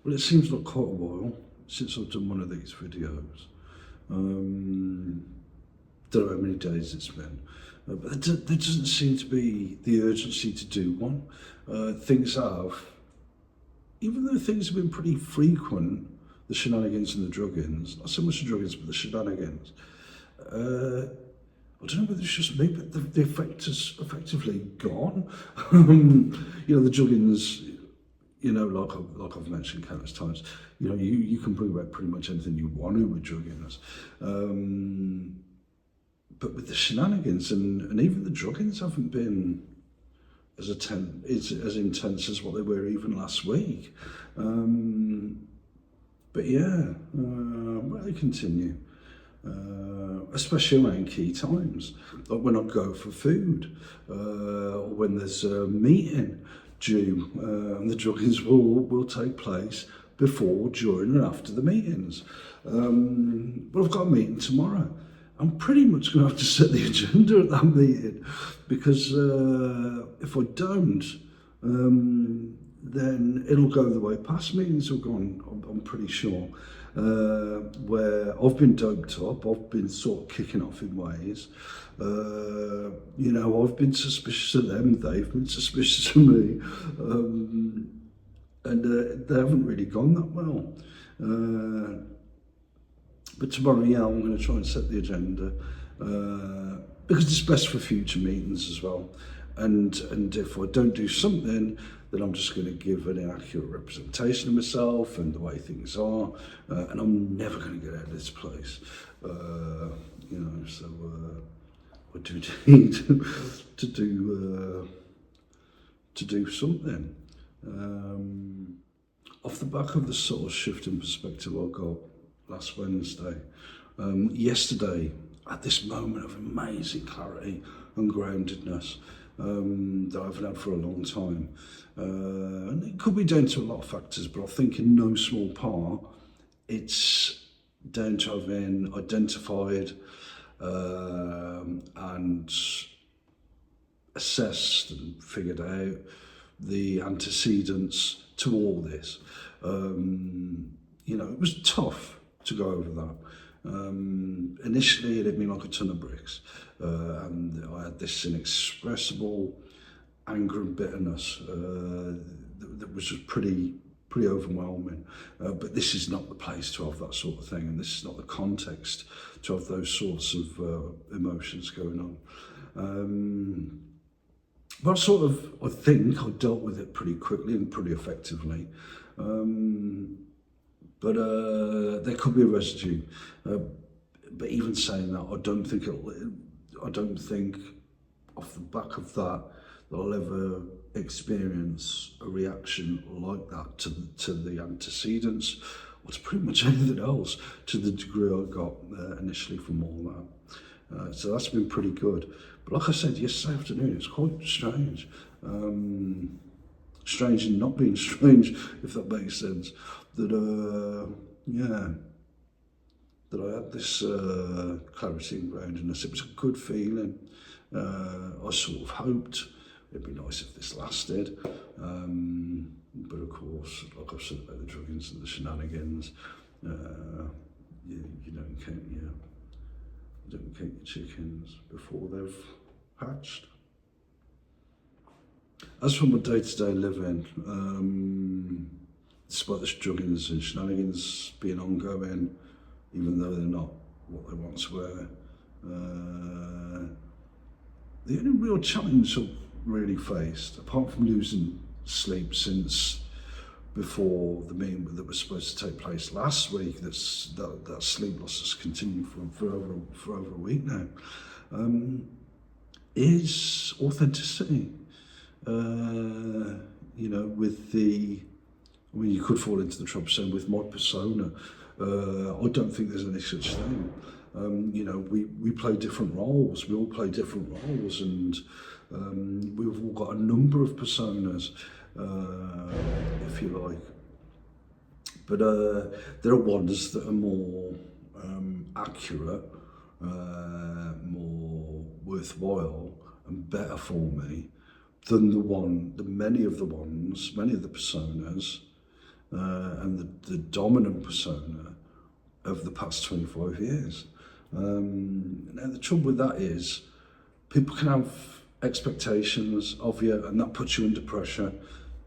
Well, it seems like quite a while since I've done one of these videos. Don't know how many days it's been, but there doesn't seem to be the urgency to do one. Things have, even though things have been pretty frequent, the shenanigans and the drug-ins, not so much the drug-ins, but the shenanigans. I don't know whether it's just me, but the effect has effectively gone. The drug-ins, like I've mentioned countless times, you can bring about pretty much anything you want to with drug-ins. But with the shenanigans and even the drug-ins haven't been as intense as what they were even last week. But yeah, well, they continue. Especially around key times, like when I go for food, or when there's a meeting due, and the drug-ins will take place before, during and after the meetings. Well, I've got a meeting tomorrow. I'm pretty much going to have to set the agenda at that meeting, because if I don't, then it'll go the way past meetings have gone, I'm pretty sure. Where I've been doped up, I've been sort of kicking off in ways. I've been suspicious of them, they've been suspicious of me, and they haven't really gone that well. But tomorrow, yeah, I'm going to try and set the agenda, because it's best for future meetings as well. And if I don't do something, then I'm just going to give an inaccurate representation of myself and the way things are, and I'm never going to get out of this place. So I do need to do something. Off the back of the sort of shift in perspective I got last Wednesday, yesterday, at this moment of amazing clarity and groundedness that I haven't had for a long time. And it could be down to a lot of factors, but I think in no small part, it's down to having identified and assessed and figured out the antecedents to all this. It was tough to go over that. Initially, it hit me like a ton of bricks, and I had this inexpressible anger and bitterness that was just pretty overwhelming. But this is not the place to have that sort of thing, and this is not the context to have those sorts of emotions going on. But I think I dealt with it pretty quickly and pretty effectively. But there could be a residue. But even saying that, I don't think off the back of that I'll ever experience a reaction like that to the antecedents, or to pretty much anything else, to the degree I got initially from all that. So that's been pretty good. But like I said yesterday afternoon, it's quite strange. Strange in not being strange, if that makes sense. That I had this clarity and groundedness. It was a good feeling. I sort of hoped it'd be nice if this lasted, but of course, like I've said about the drug-ins and the shenanigans, you don't count your chickens before they've hatched. As for my day-to-day living, despite the drug-ins and shenanigans being ongoing, even though they're not what they once were, the only real challenge I've really faced, apart from losing sleep since before the meeting that was supposed to take place last week, that sleep loss has continued for over a week now, is authenticity. You could fall into the trap of saying with my persona, I don't think there's any such thing. We play different roles, we all play different roles, and we've all got a number of personas, if you like. But there are ones that are more accurate, more worthwhile and better for me than many of the personas and the dominant persona of the past 25 years. Now the trouble with that is people can have expectations of you, and that puts you under pressure.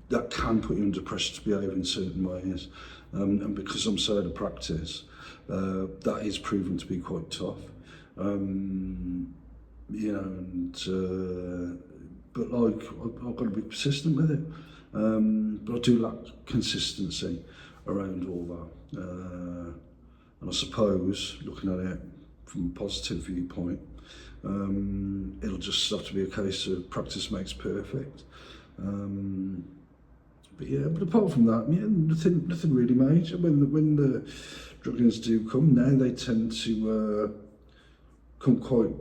That can put you under pressure to behave in certain ways. And because I'm so out of practice, that is proven to be quite tough. You know, and but like I've got to be persistent with it. But I do lack consistency around all that. And I suppose, looking at it from a positive viewpoint, it'll just have to be a case of practice makes perfect. But yeah, but apart from that, yeah, nothing really major. When the druggings do come, now they tend to come quite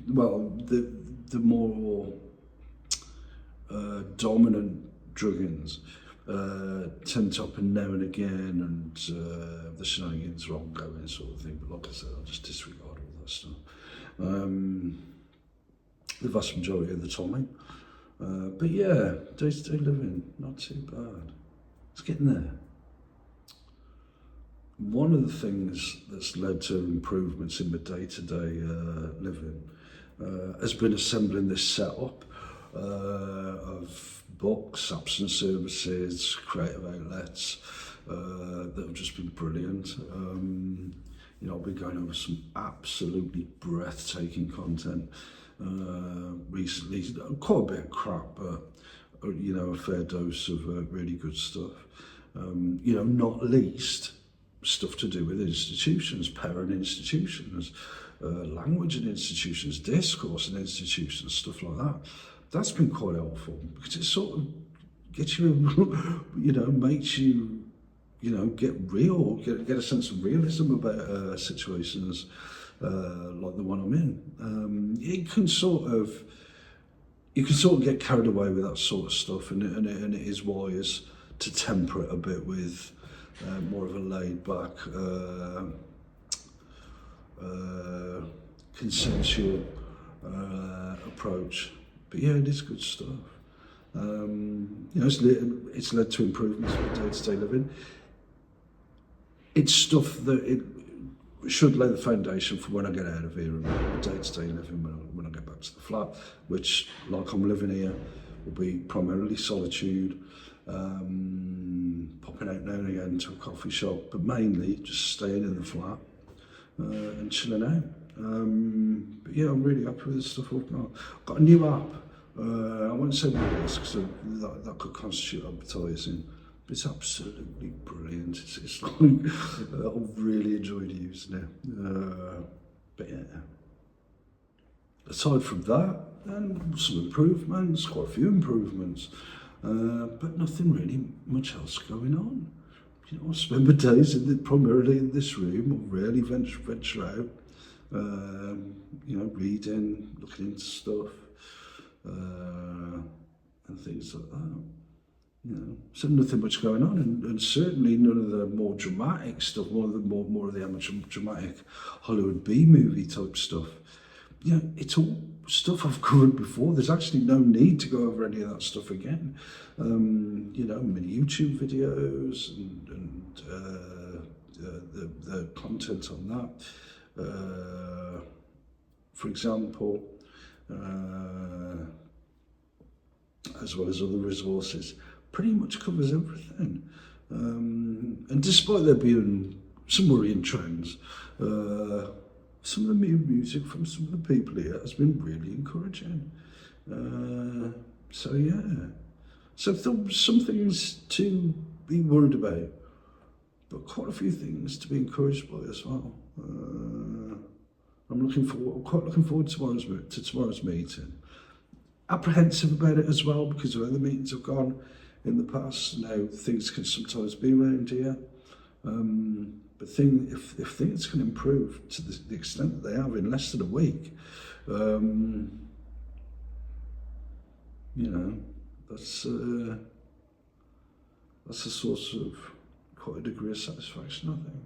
well. The more dominant druggings tend to happen now and again, and the shenanigans are ongoing sort of thing. But like I said, I'll just disregard all that stuff. The vast majority of the time. But yeah, day-to-day living, not too bad. It's getting there. One of the things that's led to improvements in my day-to-day living has been assembling this setup of books, apps and services, creative outlets that have just been brilliant. You know, I've been going over some absolutely breathtaking content recently. Quite a bit of crap, but you know, a fair dose of really good stuff. You know, not least stuff to do with institutions, parent institutions, language in institutions, discourse in institutions, stuff like that. That's been quite helpful because it sort of gets you, you know, makes you, you know, get real, get a sense of realism about situations like the one I'm in. You can sort of get carried away with that sort of stuff, and it is wise to temper it a bit with more of a laid back, consensual approach. But yeah, it is good stuff. You know, it's led to improvements in day-to-day living. It's stuff that it should lay the foundation for when I get out of here and day-to-day living when I get back to the flat, which, like I'm living here, will be primarily solitude, popping out now and again to a coffee shop, but mainly just staying in the flat and chilling out. But yeah, I'm really happy with the stuff I've got. I've got a new app. I won't say what it is because that could constitute advertising. But it's absolutely brilliant. It's like I've really enjoyed using it. But yeah. Aside from that, then some improvements, quite a few improvements, but nothing really much else going on. You know, I spend my days primarily in this room. I rarely venture out. You know, reading, looking into stuff, and things like that. You know, so nothing much going on, and certainly none of the more dramatic stuff, more of the amateur dramatic Hollywood B-movie type stuff. You know, it's all stuff I've covered before. There's actually no need to go over any of that stuff again. You know, many YouTube videos and the content on that. For example, as well as other resources, pretty much covers everything. And despite there being some worrying trends, some of the music from some of the people here has been really encouraging. So yeah, so some things to be worried about, but quite a few things to be encouraged by as well. I'm quite looking forward to tomorrow's meeting. Apprehensive about it as well because of other meetings I've gone in the past. Now things can sometimes be around here, but if things can improve to the extent that they have in less than a week, you know, that's a source of quite a degree of satisfaction, I think.